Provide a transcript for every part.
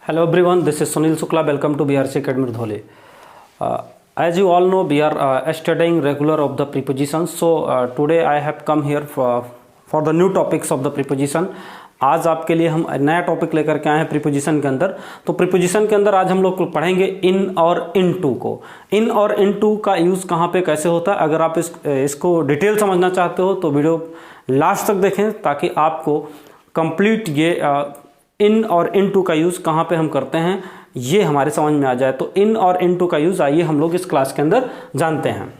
Hello everyone, this is Sunil Shukla. Welcome to BRC Academy Dhole. As you all know, we are studying regular of the prepositions. So today I have come here for the new topics of the preposition. आज आपके लिए हम नया topic लेकर के आए हैं preposition के अंदर। तो प्रीपोजिशन के अंदर आज हम लोग पढ़ेंगे इन और इन टू को। इन और इन टू का यूज़ कहाँ पे कैसे होता है, अगर आप इसको डिटेल समझना चाहते हो तो वीडियो लास्ट तक देखें ताकि आपको कंप्लीट ये इन और इन टू का यूज़ कहाँ पे हम करते हैं ये हमारे समझ में आ जाए। तो इन और इन टू का यूज़ आइए हम लोग इस क्लास के अंदर जानते हैं।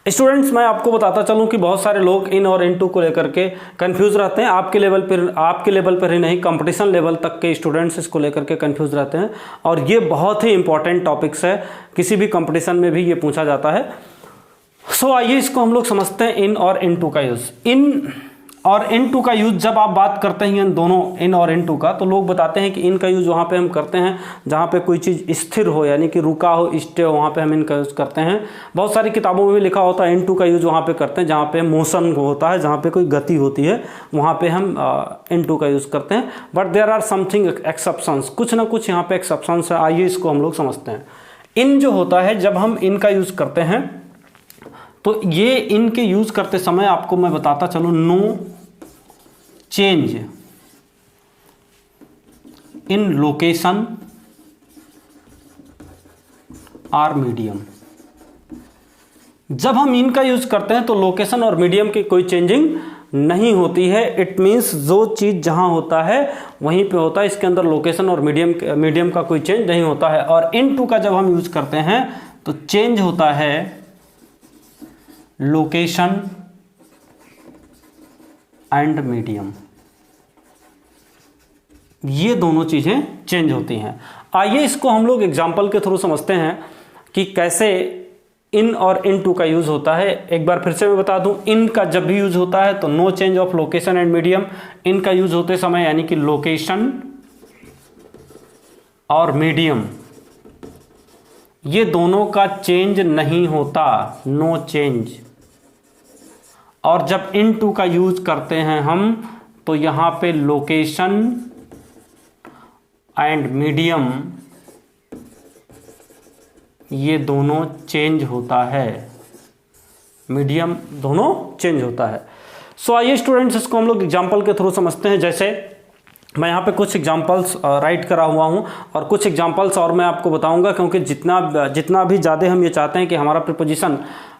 स्टूडेंट्स, मैं आपको बताता चलूं कि बहुत सारे लोग इन और इन टू को लेकर के कंफ्यूज रहते हैं। आपके लेवल पर ही नहीं, कंपटीशन लेवल तक के स्टूडेंट्स इसको लेकर के कंफ्यूज रहते हैं और ये बहुत ही इंपॉर्टेंट टॉपिक्स है, किसी भी कंपटीशन में भी ये पूछा जाता है। सो आइए इसको हम लोग समझते हैं इन और इन टू का यूज़। इन और इन टू का यूज़ जब आप बात करते हैं इन दोनों इन और इन टू का, तो लोग बताते हैं कि इन का यूज़ वहाँ पे हम करते हैं जहाँ पे कोई चीज़ स्थिर हो, यानी कि रुका हो, स्टे हो, वहाँ पे हम इनका यूज़ करते हैं। बहुत सारी किताबों में भी लिखा होता है इन टू का यूज़ वहाँ पे करते हैं जहाँ पे मोशन होता है, जहाँ पे कोई गति होती है, वहाँ पे हम इन टू का यूज़ करते हैं। But there are something exceptions, कुछ ना कुछ यहाँ पे एक्सेप्शंस है। आइए इसको हम लोग समझते हैं। इन जो होता है, जब हम इन का यूज़ करते हैं तो ये इनके यूज़ करते समय आपको मैं बताता चलूँ, नो चेंज इन लोकेशन और मीडियम। जब हम इनका यूज करते हैं तो लोकेशन और मीडियम की कोई चेंजिंग नहीं होती है। इट मीन्स जो चीज जहां होता है वहीं पे होता है, इसके अंदर लोकेशन और मीडियम का कोई चेंज नहीं होता है। और इन टू का जब हम यूज करते हैं तो चेंज होता है लोकेशन एंड मीडियम, ये दोनों चीजें चेंज होती हैं। आइए इसको हम लोग एग्जाम्पल के थ्रू समझते हैं कि कैसे इन और इन टू का यूज होता है। एक बार फिर से मैं बता दूं, इन का जब भी यूज होता है तो no change of location and medium. इन का यूज होते समय यानी कि लोकेशन और मीडियम ये दोनों का चेंज नहीं होता, नो चेंज। और जब इन टू का यूज करते हैं हम तो यहां पे लोकेशन एंड मीडियम ये दोनों चेंज होता है, मीडियम दोनों चेंज होता है। सो आइए स्टूडेंट्स इसको हम लोग एग्जांपल के थ्रू समझते हैं। जैसे मैं यहाँ पे कुछ एग्जांपल्स राइट करा हुआ हूँ और कुछ एग्जांपल्स और मैं आपको बताऊंगा, क्योंकि जितना भी ज़्यादा हम ये चाहते हैं कि हमारा प्रीपोजिशन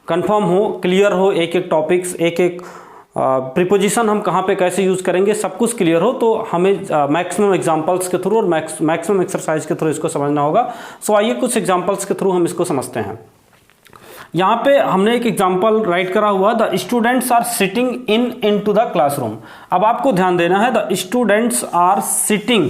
कंफर्म हो, क्लियर हो, एक एक टॉपिक्स, एक एक प्रीपोजिशन हम कहाँ पे कैसे यूज़ करेंगे सब कुछ क्लियर हो, तो हमें मैक्सिमम एग्जांपल्स के थ्रू और मैक्सिमम एक्सरसाइज के थ्रू इसको समझना होगा। सो आइए कुछ एग्जांपल्स के थ्रू हम इसको समझते हैं। यहाँ पे हमने एक एग्जांपल राइट करा हुआ, the students are sitting in to the classroom. अब आपको ध्यान देना है, the students are sitting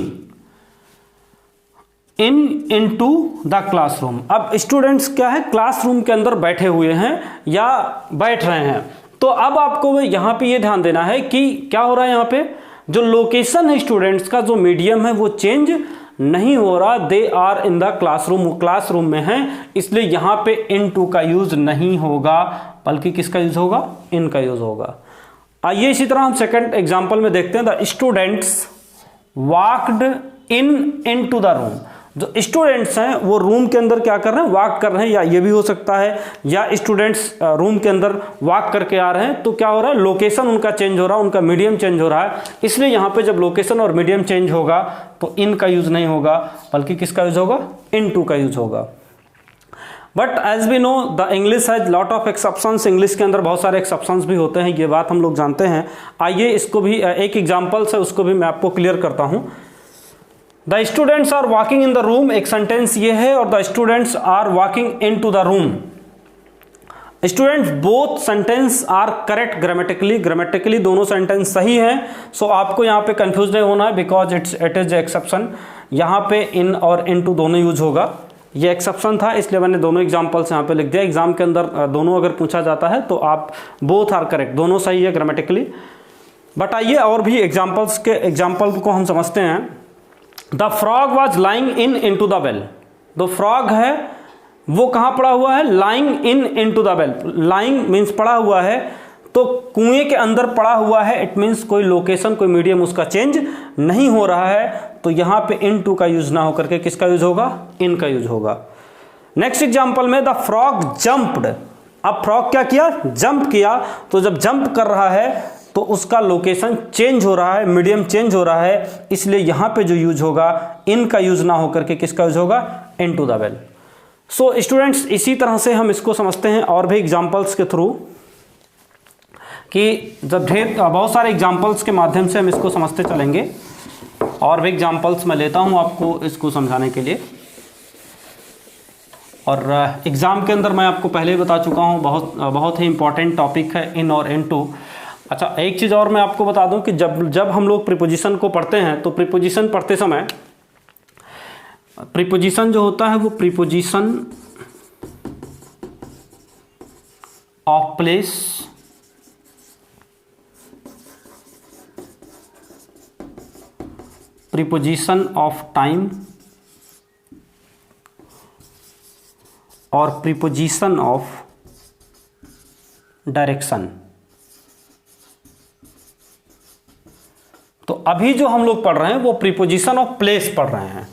in to the classroom. अब स्टूडेंट्स क्या है, क्लासरूम के अंदर बैठे हुए हैं या बैठ रहे हैं। तो अब आपको यहाँ पे ये ध्यान देना है कि क्या हो रहा है, यहाँ पे जो लोकेशन है स्टूडेंट्स का, जो मीडियम है वो चेंज नहीं हो रहा। They are in the classroom, वो क्लासरूम में है, इसलिए यहाँ पे इन टू का यूज नहीं होगा, बल्कि किसका यूज होगा, इन का यूज होगा। आइए इसी तरह हम सेकंड एग्जाम्पल में देखते हैं, the students walked in to the room. जो स्टूडेंट्स हैं वो रूम के अंदर क्या कर रहे हैं, वॉक कर रहे हैं, या ये भी हो सकता है, या स्टूडेंट्स रूम के अंदर वॉक करके आ रहे हैं। तो क्या हो रहा है, लोकेशन उनका चेंज हो रहा है, उनका मीडियम चेंज हो रहा है, इसलिए यहाँ पे जब लोकेशन और मीडियम चेंज होगा तो इन का यूज नहीं होगा, बल्कि किसका यूज होगा, इन टू का यूज होगा। But as we know the English has lot of exceptions, English के अंदर बहुत सारे एक्सेप्शंस भी होते हैं, ये बात हम लोग जानते हैं। आइए इसको भी एक एग्जाम्पल्स है उसको भी मैं आपको क्लियर करता हूँ। The students are walking in the room, एक सेंटेंस ये है, और the students are walking in to the room. Students both sentence are correct grammatically दोनों सेंटेंस सही हैं। सो आपको यहाँ पे कंफ्यूज नहीं होना है, बिकॉज इट इज एक्सेप्शन। यहाँ पे इन और इन टू दोनों यूज होगा, ये एक्सेप्शन था इसलिए मैंने दोनों एग्जाम्पल्स यहाँ पे लिख दिया। एग्जाम के अंदर दोनों अगर पूछा जाता है तो आप बोथ आर करेक्ट, दोनों सही है ग्रामेटिकली। बट आइए और भी एग्जाम्पल को हम समझते हैं। The frog was lying in to the well. जो फ्रॉग है वो कहाँ पड़ा हुआ है, lying in to the well. Lying means पड़ा हुआ है, तो कुएं के अंदर पड़ा हुआ है, इट मीन्स कोई लोकेशन कोई मीडियम उसका चेंज नहीं हो रहा है। तो यहाँ पे इन टू का यूज ना होकर के किसका यूज होगा, इन का यूज होगा। नेक्स्ट एग्जांपल में द फ्रॉग जंप्ड। अब फ्रॉग क्या किया, जंप किया, तो जब जंप कर रहा है तो उसका लोकेशन चेंज हो रहा है, मीडियम चेंज हो रहा है, इसलिए यहां पे जो यूज होगा इन का यूज ना होकर के किसका यूज होगा, इन to the well. So students इसी तरह से हम इसको समझते हैं और भी एग्जांपल्स के थ्रू, कि जब बहुत सारे एग्जांपल्स के माध्यम से हम इसको समझते चलेंगे। और भी एग्जांपल्स मैं लेता हूं आपको इसको समझाने के लिए। और एग्ज़ाम के अंदर मैं आपको पहले ही बता चुका हूँ, बहुत ही इंपॉर्टेंट टॉपिक है इन और इन टू। अच्छा, एक चीज़ और मैं आपको बता दूं कि जब हम लोग प्रीपोजिशन को पढ़ते हैं तो प्रीपोजिशन पढ़ते समय प्रीपोजिशन जो होता है वो preposition of place, preposition of time और प्रीपोजिशन ऑफ डायरेक्शन। तो अभी जो हम लोग पढ़ रहे हैं वो प्रीपोजिशन ऑफ प्लेस पढ़ रहे हैं।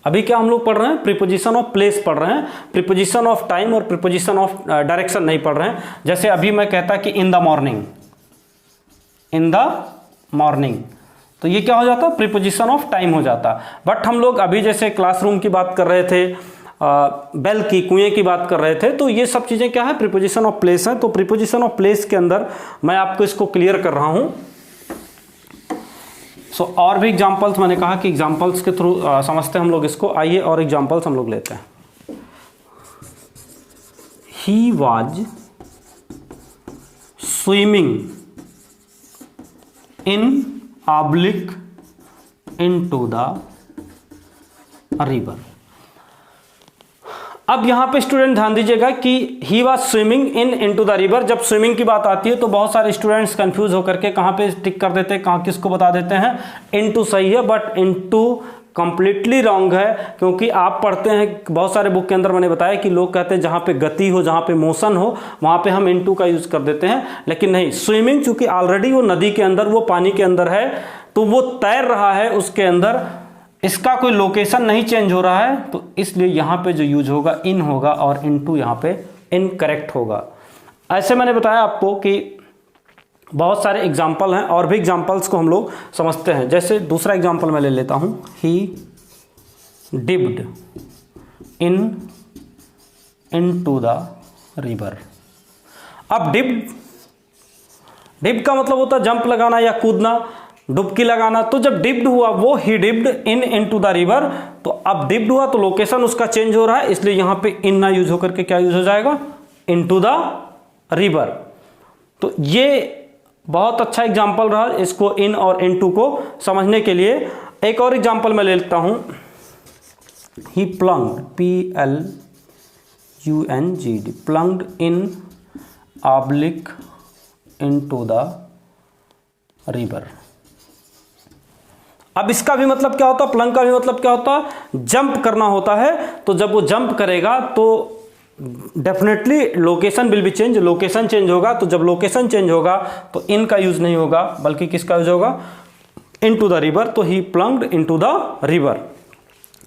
अभी क्या हम लोग पढ़ रहे हैं, प्रीपोजिशन ऑफ प्लेस पढ़ रहे हैं, प्रीपोजिशन ऑफ टाइम और प्रीपोजिशन ऑफ डायरेक्शन नहीं पढ़ रहे हैं। जैसे अभी मैं कहता कि in the morning, in the morning, तो ये क्या हो जाता, प्रीपोजिशन ऑफ टाइम हो जाता। बट हम लोग अभी जैसे क्लासरूम की बात कर रहे थे, बेल की, कुएं की बात कर रहे थे, तो ये सब चीज़ें क्या है, प्रीपोजिशन ऑफ प्लेस है। तो प्रीपोजिशन ऑफ प्लेस के अंदर मैं आपको इसको क्लियर कर रहा हूं। सो और भी एग्जांपल्स, मैंने कहा कि एग्जांपल्स के थ्रू समझते हैं हम लोग इसको। आइए और एग्जांपल्स हम लोग लेते हैं। He was swimming in oblique into the river. अब यहां पे स्टूडेंट ध्यान दीजिएगा कि he was swimming into the river. जब स्विमिंग की बात आती है तो बहुत सारे स्टूडेंट्स कंफ्यूज होकर के कहां पे टिक कर देते हैं, कहां किसको बता देते हैं, इनटू सही है, बट इनटू कंप्लीटली रॉन्ग है। क्योंकि आप पढ़ते हैं बहुत सारे बुक के अंदर, मैंने बताया कि लोग कहते हैं जहां पे गति हो, जहां पे मोशन हो, वहां पे हम इनटू का यूज कर देते हैं। लेकिन नहीं, स्विमिंग चूंकि ऑलरेडी वो नदी के अंदर, वो पानी के अंदर है, तो वो तैर रहा है उसके अंदर, इसका कोई लोकेशन नहीं चेंज हो रहा है, तो इसलिए यहां पे जो यूज होगा इन होगा और इनटू यहां पे इनकरेक्ट होगा। ऐसे मैंने बताया आपको कि बहुत सारे एग्जाम्पल हैं और भी एग्जाम्पल्स को हम लोग समझते हैं। जैसे दूसरा एग्जाम्पल मैं ले लेता हूं, ही डिप्ड इनटू द रिवर। अब डिप का मतलब होता है जंप लगाना या कूदना, डुबकी लगाना। तो जब डिप्ड हुआ वो ही डिप्ड इनटू द रिवर, तो अब डिप्ड हुआ तो लोकेशन उसका चेंज हो रहा है, इसलिए यहां पे इन ना यूज होकर के क्या यूज हो जाएगा, इनटू द रिवर। तो ये बहुत अच्छा एग्जांपल रहा इसको इन और इनटू को समझने के लिए। एक और एग्जांपल मैं ले लेता हूं, he plunged, PLUNGD, plunged in oblique into the river. अब इसका भी मतलब क्या होता है, प्लंग का भी मतलब क्या होता है, जंप करना होता है। तो जब वो जंप करेगा तो definitely location will be change, location change होगा। तो जब लोकेशन चेंज होगा तो इन का यूज नहीं होगा, बल्कि किसका यूज होगा, इनटू द रिवर। तो ही प्लंग्ड इनटू द रिवर।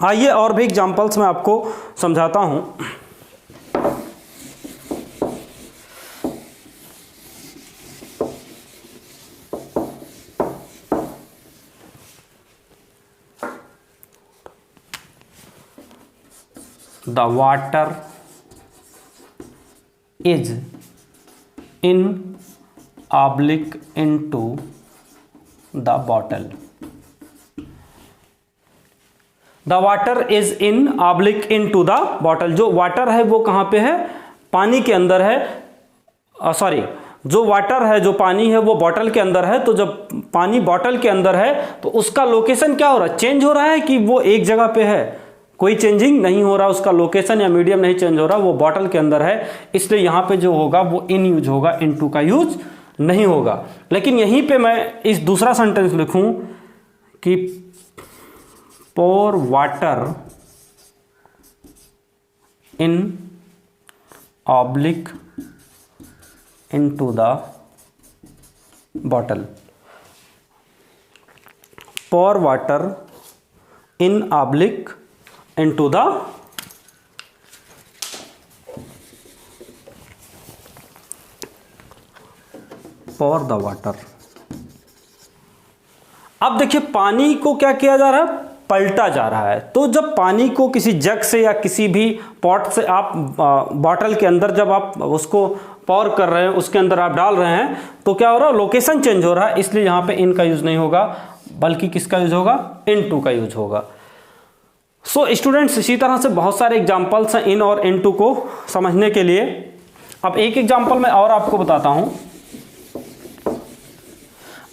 आइए और भी एग्जांपल्स मैं आपको समझाता हूं। The water is in oblique into the bottle. The water is in oblique into the bottle. जो वाटर है वो कहाँ पे है, पानी के अंदर है। सॉरी, जो वाटर है, जो पानी है वो बॉटल के अंदर है। तो जब पानी बॉटल के अंदर है तो उसका लोकेशन क्या हो रहा है, चेंज हो रहा है कि वो एक जगह पे है, कोई चेंजिंग नहीं हो रहा, उसका लोकेशन या मीडियम नहीं चेंज हो रहा, वो बॉटल के अंदर है। इसलिए यहां पे जो होगा वो इन यूज होगा, इनटू का यूज नहीं होगा। लेकिन यहीं पे मैं इस दूसरा सेंटेंस लिखूं कि pour water in oblique into the bottle. Pour water in oblique into the for the water. अब देखिए पानी को क्या किया जा रहा है, पलटा जा रहा है। तो जब पानी को किसी जग से या किसी भी पॉट से आप बॉटल के अंदर जब आप उसको पॉर कर रहे हैं, उसके अंदर आप डाल रहे हैं, तो क्या हो रहा है, लोकेशन चेंज हो रहा है। इसलिए यहां पे इन का यूज नहीं होगा, बल्कि किसका यूज होगा, इनटू का यूज होगा। सो स्टूडेंट्स, इसी तरह से बहुत सारे एग्जांपल्स हैं इन और इनटू को समझने के लिए। अब एक एग्जांपल मैं और आपको बताता हूं।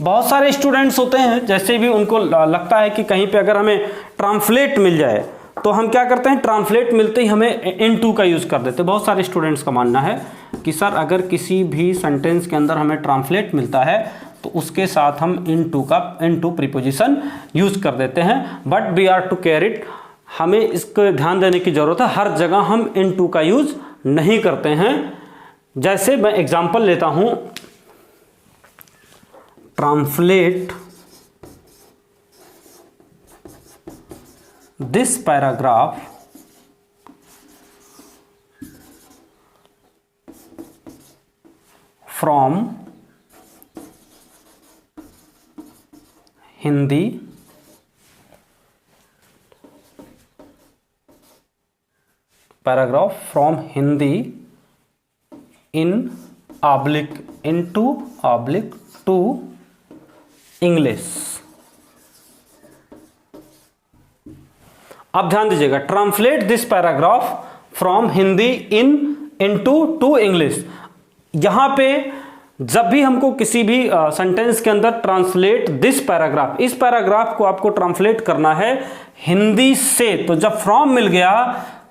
बहुत सारे स्टूडेंट्स होते हैं, जैसे भी उनको लगता है कि कहीं पे अगर हमें ट्रांसलेट मिल जाए तो हम क्या करते हैं, ट्रांसलेट मिलते ही हमें इनटू का यूज कर देते हैं। बहुत सारे स्टूडेंट्स का मानना है कि सर अगर किसी भी सेंटेंस के अंदर हमें ट्रांसलेट मिलता है तो उसके साथ हम इनटू प्रीपोजिशन यूज कर देते हैं। But we are to care it, हमें इसको ध्यान देने की जरूरत है। हर जगह हम इनटू का यूज नहीं करते हैं। जैसे मैं एग्जांपल लेता हूं, translate this paragraph from Hindi paragraph from Hindi in oblique into oblique to English. अब ध्यान दीजिएगा, translate this paragraph from Hindi into to English. यहां पे जब भी हमको किसी भी सेंटेंस के अंदर ट्रांसलेट दिस पैराग्राफ, इस पैराग्राफ को आपको ट्रांसलेट करना है हिंदी से, तो जब फ्रॉम मिल गया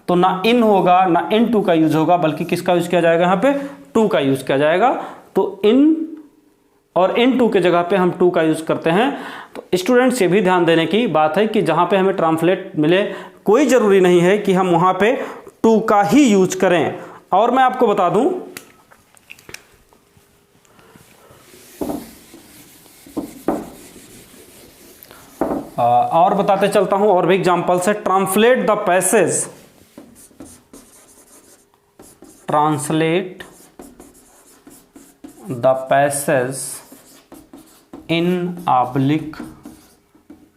तो ना इन होगा ना इनटू का यूज होगा, बल्कि किसका यूज किया जाएगा, यहां पे टू का यूज किया जाएगा। तो इन और इनटू के जगह पे हम टू का यूज करते हैं। तो स्टूडेंट्स, ये भी ध्यान देने की बात है कि जहां पे हमें ट्रांसलेट मिले, कोई जरूरी नहीं है कि हम वहां पे टू का ही यूज करें। और मैं आपको बता दूं, और बताते चलता हूं और भी एग्जांपल से। Translate the passage, translate the passage in oblique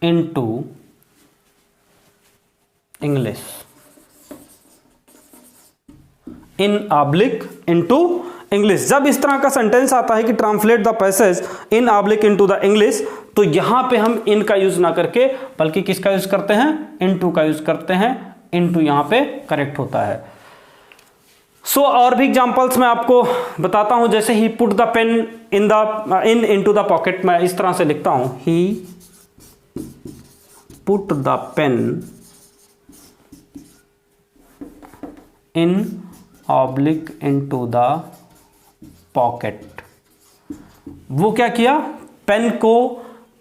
into English, in oblique into English. जब इस तरह का सेंटेंस आता है कि translate the passage in oblique into the English, तो यहां पे हम इन का यूज ना करके बल्कि किसका यूज करते हैं, इनटू का यूज करते हैं। इनटू यहां पे करेक्ट होता है। सो और भी एग्जांपल्स मैं आपको बताता हूं। जैसे he put the pen into the pocket, मैं इस तरह से लिखता हूं, he put the pen in oblique into the pocket. वो क्या किया, पेन को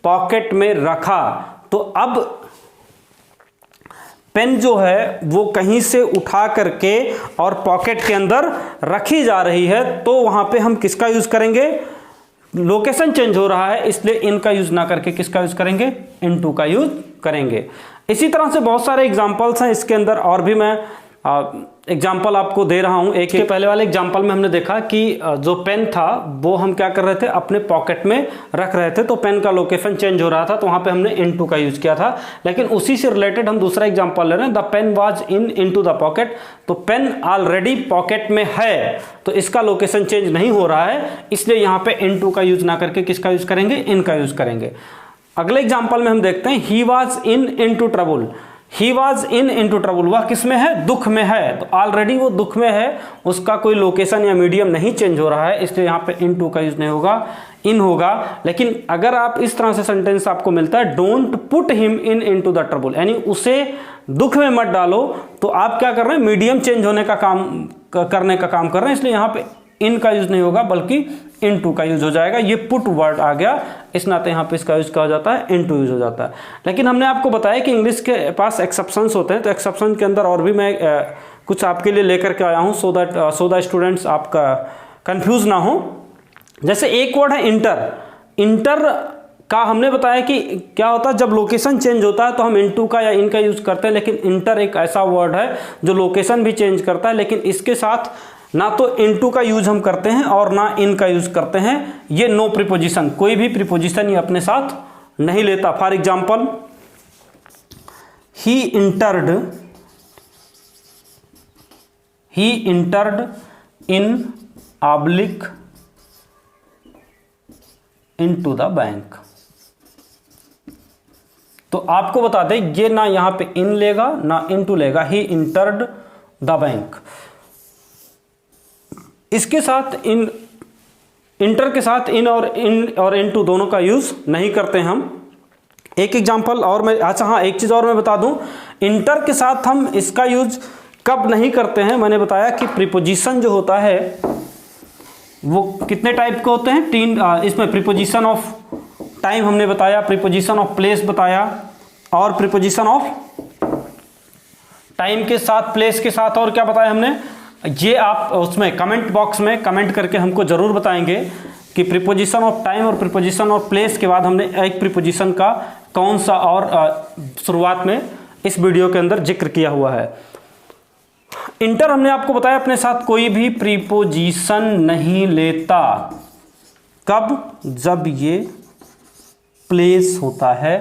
पॉकेट में रखा। तो अब पेन जो है वो कहीं से उठा करके और पॉकेट के अंदर रखी जा रही है, तो वहां पे हम किसका यूज करेंगे, लोकेशन चेंज हो रहा है, इसलिए इन का यूज ना करके किसका यूज करेंगे, इनटू का यूज करेंगे। इसी तरह से बहुत सारे एग्जांपल्स हैं इसके अंदर, और भी मैं एग्जाम्पल आपको दे रहा हूं। एक के पहले वाले एग्जाम्पल में हमने देखा कि जो पेन था वो हम क्या कर रहे थे, अपने पॉकेट में रख रहे थे, तो पेन का लोकेशन चेंज हो रहा था, तो वहां पे हमने इनटू का यूज किया था। लेकिन उसी से रिलेटेड हम दूसरा एग्जाम्पल ले रहे हैं, the pen was into the pocket. तो पेन ऑलरेडी पॉकेट में है, तो इसका लोकेशन चेंज नहीं हो रहा है, इसलिए यहां पे इनटू का यूज ना करके किसका यूज करेंगे, इन का यूज करेंगे। अगले एग्जाम्पल में हम देखते हैं, he was into trouble. He was into trouble, वह किस में है, दुख में है, तो ऑलरेडी वो दुख में है, उसका कोई लोकेशन या मीडियम नहीं चेंज हो रहा है, इसलिए यहाँ पे इनटू का यूज नहीं होगा, इन होगा। लेकिन अगर आप इस तरह से सेंटेंस आपको मिलता है, don't put him into the trouble, यानी उसे दुख में मत डालो, तो आप क्या कर रहे हैं, मीडियम चेंज होने का काम करने का काम कर रहे हैं, इसलिए यहाँ पे इन का यूज नहीं होगा बल्कि इनटू का यूज हो जाएगा। ये पुट वर्ड आ गया, इस नाते यहाँ पे इसका यूज क्या हो जाता है, इनटू यूज हो जाता है। लेकिन हमने आपको बताया कि इंग्लिश के पास एक्सेप्शंस होते हैं, तो एक्सेप्शन के अंदर और भी मैं कुछ आपके लिए लेकर के आया हूँ, सो दैट स्टूडेंट्स आपका कंफ्यूज ना हो। जैसे एक वर्ड है इंटर। इंटर का हमने बताया कि क्या होता है जब लोकेशन चेंज होता है तो हम इनटू का या इन का यूज करते हैं, लेकिन इंटर एक ऐसा वर्ड है जो लोकेशन भी चेंज करता है, लेकिन इसके साथ ना तो इनटू का यूज हम करते हैं और ना इन का यूज करते हैं। ये नो प्रीपोजिशन, कोई भी प्रीपोजिशन ये अपने साथ नहीं लेता। For example, he entered in oblique into the bank. तो आपको बता दें ये ना यहां पे इन लेगा ना इनटू लेगा, ही इंटर्ड द बैंक। इसके साथ इन, इंटर के साथ इन और इनटू दोनों का यूज नहीं करते हम। एक एग्जांपल और मैं, अच्छा हाँ एक चीज और मैं बता दूं, इंटर के साथ हम इसका यूज कब नहीं करते हैं। मैंने बताया कि प्रीपोजिशन जो होता है वो कितने टाइप के होते हैं, 3। इसमें प्रीपोजिशन ऑफ टाइम हमने बताया, प्रीपोजिशन ऑफ प्लेस बताया, और प्रीपोजिशन ऑफ टाइम के साथ, प्लेस के साथ, और क्या बताया हमने, ये आप उसमें कमेंट बॉक्स में कमेंट करके हमको जरूर बताएंगे कि प्रीपोजिशन ऑफ टाइम और प्रीपोजिशन ऑफ प्लेस के बाद हमने एक प्रीपोजिशन का कौन सा और शुरुआत में इस वीडियो के अंदर जिक्र किया हुआ है। इंटर हमने आपको बताया अपने साथ कोई भी प्रीपोजिशन नहीं लेता। कब? जब ये प्लेस होता है।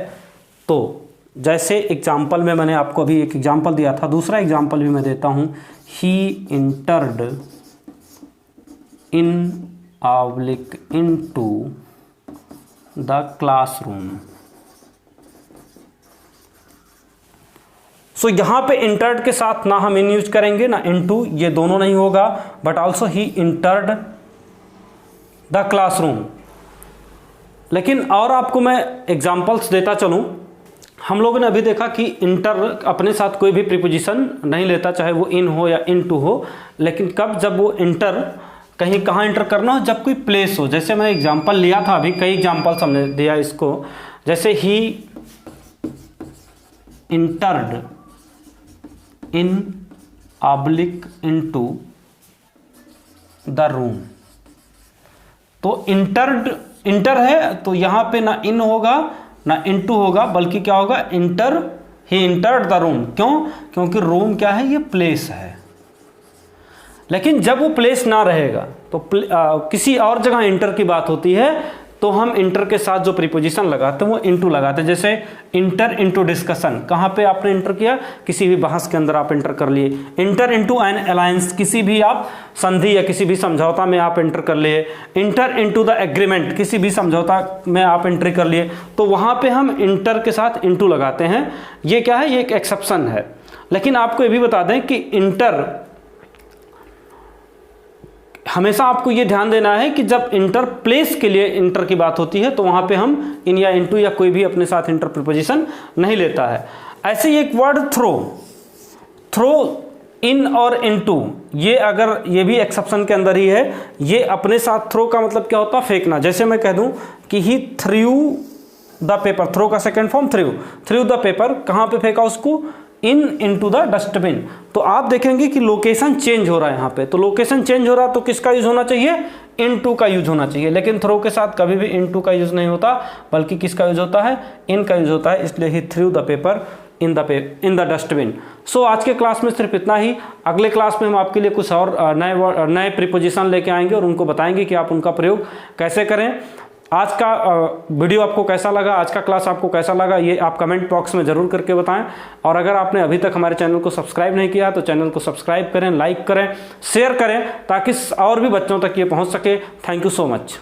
तो जैसे एग्जाम्पल में मैंने आपको अभी एक एग्जाम्पल दिया था, दूसरा एग्जाम्पल भी मैं देता हूं, he entered in oblique into the classroom. So यहां पे इंटर्ड के साथ ना हम इन यूज करेंगे ना इनटू, ये दोनों नहीं होगा, but also he entered the classroom. लेकिन और आपको मैं एग्जांपल्स देता चलूं। हम लोगों ने अभी देखा कि इंटर अपने साथ कोई भी प्रीपोजिशन नहीं लेता, चाहे वो इन हो या इनटू हो। लेकिन कब? जब वो इंटर कहीं कहाँ इंटर करना हो, जब कोई प्लेस हो। जैसे मैंने एग्जांपल लिया था अभी, कई एग्जांपल्स हमने दिया इसको, जैसे he entered in oblique into the room. तो इंटर है तो यहां पे ना इन होगा ना इनटू होगा, बल्कि क्या होगा, inter, he entered the room. क्यों? क्योंकि रूम क्या है, ये प्लेस है। लेकिन जब वो प्लेस ना रहेगा तो किसी और जगह इंटर की बात होती है, तो हम इंटर के साथ जो प्रीपोजिशन लगाते हैं वो इनटू लगाते हैं। जैसे इंटर इनटू डिस्कशन, कहाँ पे आपने इंटर किया, किसी भी बहस के अंदर आप इंटर कर लिए। इंटर इनटू एन अलायंस, किसी भी आप संधि या किसी भी समझौता में आप इंटर कर लिए। इंटर इनटू द एग्रीमेंट, किसी भी समझौता में आप एंट्री कर लिए, तो वहाँ पे हम इंटर के साथ इनटू लगाते हैं। ये क्या है, ये एक एक्सेप्शन है। लेकिन आपको ये भी बता दें कि इंटर, हमेशा आपको ये ध्यान देना है कि जब इंटर प्लेस के लिए इंटर की बात होती है तो वहां पे हम इन या इनटू या कोई भी अपने साथ इंटर प्रीपोजिशन नहीं लेता है। ऐसे ही एक वर्ड थ्रो इन और इनटू, ये अगर ये भी एक्सेप्शन के अंदर ही है। ये अपने साथ थ्रो का मतलब क्या होता है, फेंकना। जैसे मैं कह दूं कि ही थ्रू द पेपर, थ्रो का second form through the paper, कहां पे फेंका उसको, इनटू द डस्टबिन। तो आप देखेंगे कि लोकेशन चेंज हो रहा है यहाँ पे। तो लोकेशन चेंज हो रहा है तो किसका यूज होना चाहिए, इनटू का यूज होना चाहिए। लेकिन थ्रो के साथ कभी भी इनटू का यूज नहीं होता, बल्कि किसका यूज होता है, इन का यूज होता है। इसलिए he threw the paper in the dustbin. So आज के क्लास में सिर्फ इतना ही। अगले क्लास में हम आपके लिए कुछ और नए प्रीपोजिशन लेके आएंगे और उनको बताएंगे कि आप उनका प्रयोग कैसे करें। आज का वीडियो आपको कैसा लगा, आज का क्लास आपको कैसा लगा, ये आप कमेंट बॉक्स में ज़रूर करके बताएं। और अगर आपने अभी तक हमारे चैनल को सब्सक्राइब नहीं किया तो चैनल को सब्सक्राइब करें, लाइक करें, शेयर करें, ताकि और भी बच्चों तक ये पहुंच सके। Thank you so much.